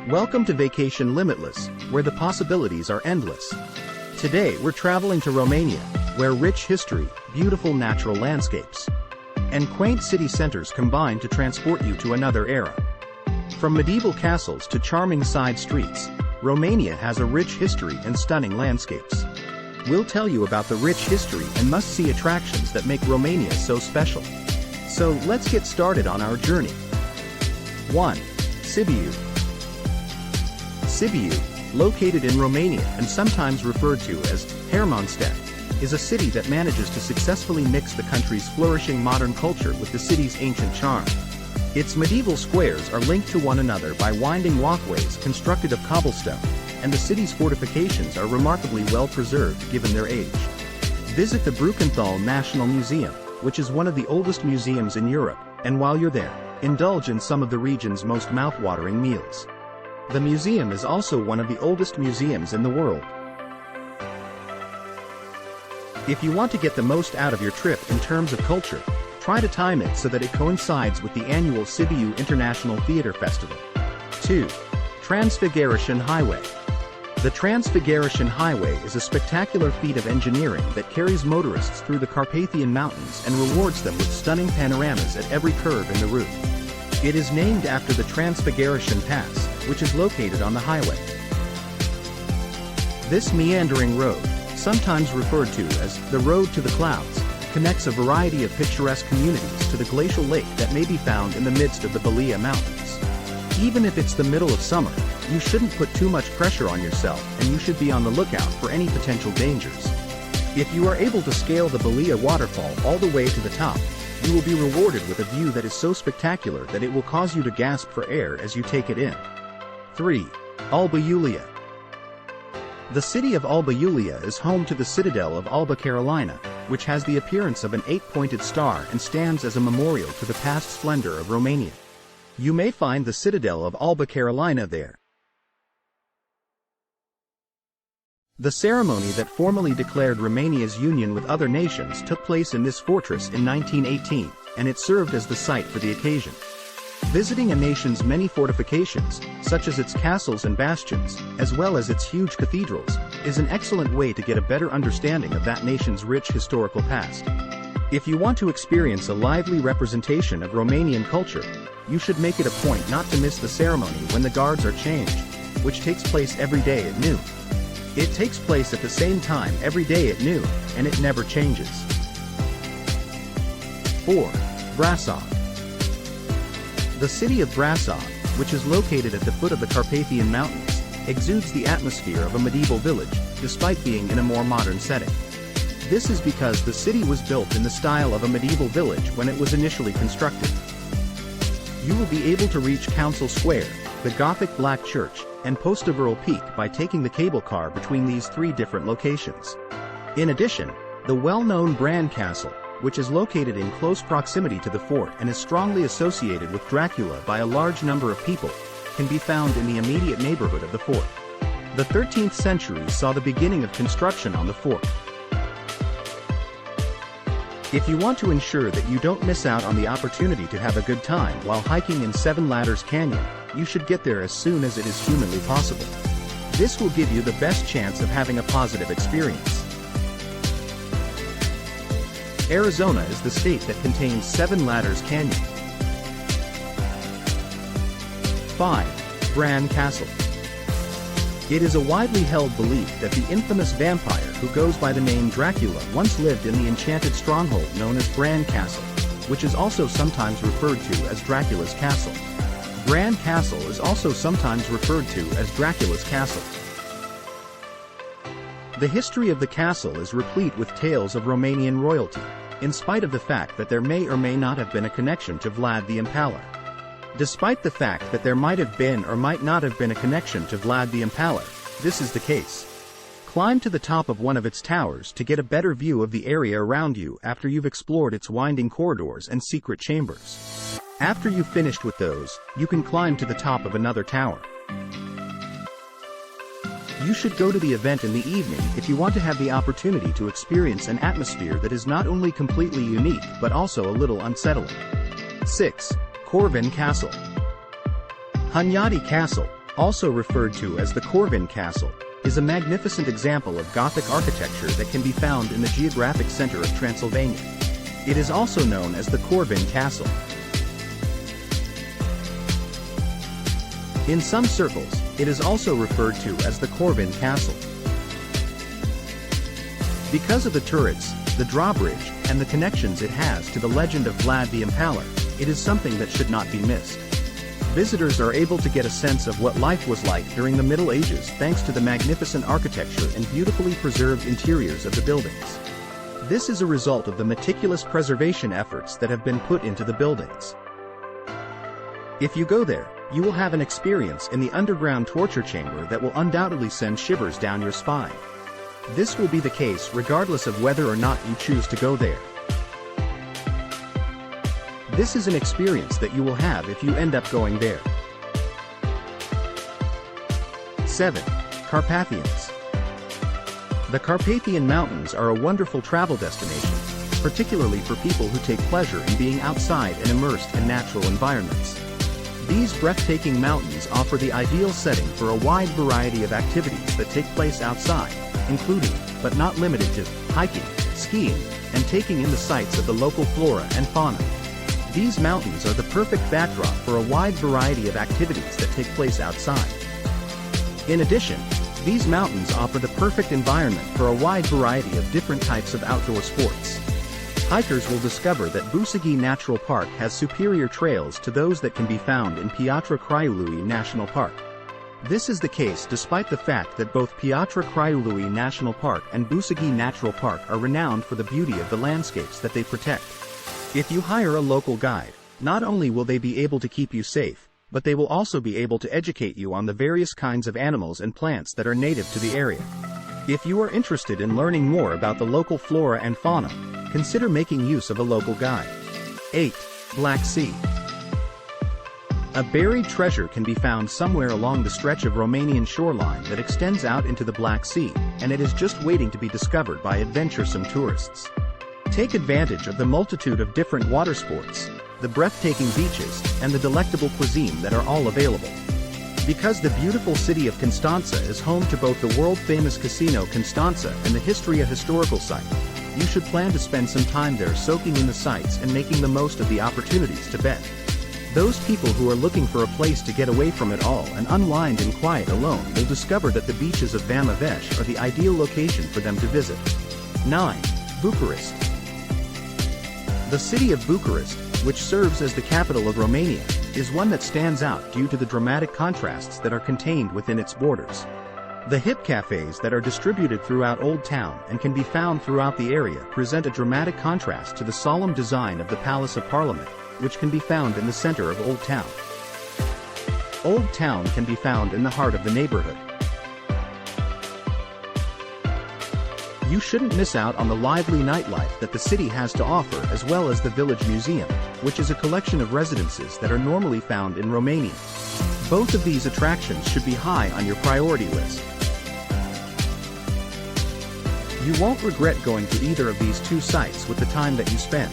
Welcome to Vacation Limitless, where the possibilities are endless. Today we're traveling to Romania, where rich history, beautiful natural landscapes, and quaint city centers combine to transport you to another era. From medieval castles to charming side streets, Romania has a rich history and stunning landscapes. We'll tell you about the rich history and must-see attractions that make Romania so special. So let's get started on our journey. 1. Sibiu. Sibiu, located in Romania and sometimes referred to as Hermannstadt, is a city that manages to successfully mix the country's flourishing modern culture with the city's ancient charm. Its medieval squares are linked to one another by winding walkways constructed of cobblestone, and the city's fortifications are remarkably well preserved given their age. Visit the Brukenthal National Museum, which is one of the oldest museums in Europe, and while you're there, indulge in some of the region's most mouth-watering meals. The museum is also one of the oldest museums in the world. If you want to get the most out of your trip in terms of culture, try to time it so that it coincides with the annual Sibiu International Theatre Festival. 2. Transfiguration Highway. The Transfiguration Highway is a spectacular feat of engineering that carries motorists through the Carpathian Mountains and rewards them with stunning panoramas at every curve in the route. It is named after the Transfiguration Pass, which is located on the highway. This meandering road, sometimes referred to as the Road to the Clouds, connects a variety of picturesque communities to the glacial lake that may be found in the midst of the Balea Mountains. Even if it's the middle of summer, you shouldn't put too much pressure on yourself and you should be on the lookout for any potential dangers. If you are able to scale the Balea waterfall all the way to the top, you will be rewarded with a view that is so spectacular that it will cause you to gasp for air as you take it in. 3. Alba Iulia. The city of Alba Iulia is home to the citadel of Alba Carolina, which has the appearance of an 8-pointed star and stands as a memorial to the past splendor of Romania. You may find the citadel of Alba Carolina there. The ceremony that formally declared Romania's union with other nations took place in this fortress in 1918, and it served as the site for the occasion. Visiting a nation's many fortifications, such as its castles and bastions, as well as its huge cathedrals, is an excellent way to get a better understanding of that nation's rich historical past. If you want to experience a lively representation of Romanian culture, you should make it a point not to miss the ceremony when the guards are changed, which takes place every day at noon. It takes place at the same time every day at noon, and it never changes. 4. Brasov. The city of Brasov, which is located at the foot of the Carpathian Mountains, exudes the atmosphere of a medieval village, despite being in a more modern setting. This is because the city was built in the style of a medieval village when it was initially constructed. You will be able to reach Council Square, the Gothic Black Church, and Postivarul Peak by taking the cable car between these 3 different locations. In addition, the well-known Bran Castle, which is located in close proximity to the fort and is strongly associated with Dracula by a large number of people, can be found in the immediate neighborhood of the fort. The 13th century saw the beginning of construction on the fort. If you want to ensure that you don't miss out on the opportunity to have a good time while hiking in Seven Ladders Canyon, you should get there as soon as it is humanly possible. This will give you the best chance of having a positive experience. Arizona is the state that contains Seven Ladders Canyon. 5. Bran Castle. It is a widely held belief that the infamous vampire who goes by the name Dracula once lived in the enchanted stronghold known as Bran Castle, which is also sometimes referred to as Dracula's Castle. Bran Castle is also sometimes referred to as Dracula's Castle. The history of the castle is replete with tales of Romanian royalty, in spite of the fact that there may or may not have been a connection to Vlad the Impaler. Despite the fact that there might have been or might not have been a connection to Vlad the Impaler, this is the case. Climb to the top of one of its towers to get a better view of the area around you after you've explored its winding corridors and secret chambers. After you've finished with those, you can climb to the top of another tower. You should go to the event in the evening if you want to have the opportunity to experience an atmosphere that is not only completely unique but also a little unsettling. 6. Corvin Castle. Hunyadi Castle, also referred to as the Corvin Castle, is a magnificent example of Gothic architecture that can be found in the geographic center of Transylvania. It is also known as the Corvin Castle. In some circles, it is also referred to as the Corvin Castle. Because of the turrets, the drawbridge, and the connections it has to the legend of Vlad the Impaler, it is something that should not be missed. Visitors are able to get a sense of what life was like during the Middle Ages thanks to the magnificent architecture and beautifully preserved interiors of the buildings. This is a result of the meticulous preservation efforts that have been put into the buildings. If you go there, you will have an experience in the underground torture chamber that will undoubtedly send shivers down your spine. This will be the case regardless of whether or not you choose to go there. This is an experience that you will have if you end up going there. 7. Carpathians. The Carpathian Mountains are a wonderful travel destination, particularly for people who take pleasure in being outside and immersed in natural environments. These breathtaking mountains offer the ideal setting for a wide variety of activities that take place outside, including, but not limited to, hiking, skiing, and taking in the sights of the local flora and fauna. These mountains are the perfect backdrop for a wide variety of activities that take place outside. In addition, these mountains offer the perfect environment for a wide variety of different types of outdoor sports. Hikers will discover that Busagi Natural Park has superior trails to those that can be found in Piatra Craiului National Park. This is the case despite the fact that both Piatra Craiului National Park and Busagi Natural Park are renowned for the beauty of the landscapes that they protect. If you hire a local guide, not only will they be able to keep you safe, but they will also be able to educate you on the various kinds of animals and plants that are native to the area. If you are interested in learning more about the local flora and fauna, consider making use of a local guide. 8. Black Sea. A buried treasure can be found somewhere along the stretch of Romanian shoreline that extends out into the Black Sea, and it is just waiting to be discovered by adventuresome tourists. Take advantage of the multitude of different water sports, the breathtaking beaches, and the delectable cuisine that are all available. Because the beautiful city of Constanța is home to both the world-famous Casino Constanța and the Historia historical site, you should plan to spend some time there soaking in the sights and making the most of the opportunities to bet. Those people who are looking for a place to get away from it all and unwind in quiet alone will discover that the beaches of Vama Veche are the ideal location for them to visit. 9. Bucharest. The city of Bucharest, which serves as the capital of Romania, is one that stands out due to the dramatic contrasts that are contained within its borders. The hip cafes that are distributed throughout Old Town and can be found throughout the area present a dramatic contrast to the solemn design of the Palace of Parliament, which can be found in the center of Old Town. Old Town can be found in the heart of the neighborhood. You shouldn't miss out on the lively nightlife that the city has to offer, as well as the Village Museum, which is a collection of residences that are normally found in Romania. Both of these attractions should be high on your priority list. You won't regret going to either of these two sites with the time that you spend.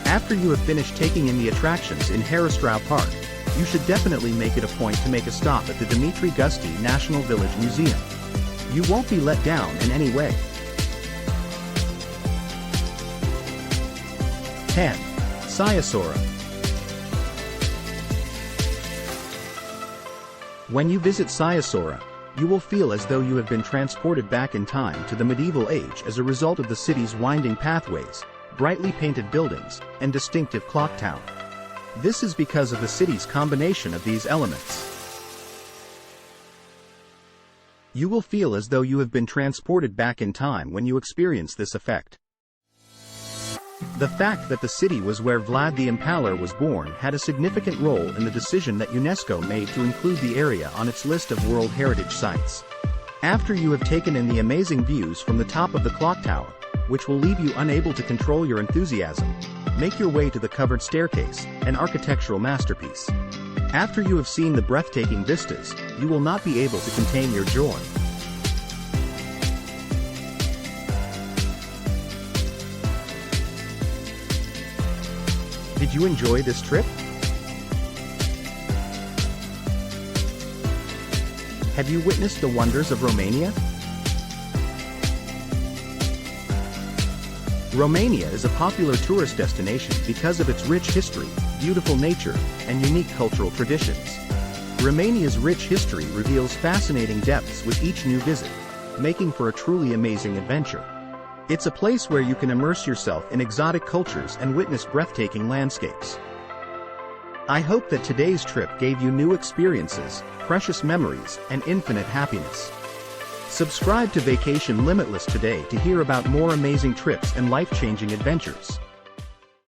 After you have finished taking in the attractions in Herăstrău Park, you should definitely make it a point to make a stop at the Dumitru Gusti National Village Museum. You won't be let down in any way. 10. Sighisoara. When you visit Sighisoara, you will feel as though you have been transported back in time to the medieval age as a result of the city's winding pathways, brightly painted buildings, and distinctive clock tower. This is because of the city's combination of these elements. You will feel as though you have been transported back in time when you experience this effect. The fact that the city was where Vlad the Impaler was born had a significant role in the decision that UNESCO made to include the area on its list of World Heritage Sites. After you have taken in the amazing views from the top of the clock tower, which will leave you unable to control your enthusiasm, make your way to the covered staircase, an architectural masterpiece. After you have seen the breathtaking vistas, you will not be able to contain your joy. Did you enjoy this trip? Have you witnessed the wonders of Romania? Romania is a popular tourist destination because of its rich history, beautiful nature, and unique cultural traditions. Romania's rich history reveals fascinating depths with each new visit, making for a truly amazing adventure. It's a place where you can immerse yourself in exotic cultures and witness breathtaking landscapes. I hope that today's trip gave you new experiences, precious memories, and infinite happiness. Subscribe to Vacation Limitless today to hear about more amazing trips and life-changing adventures.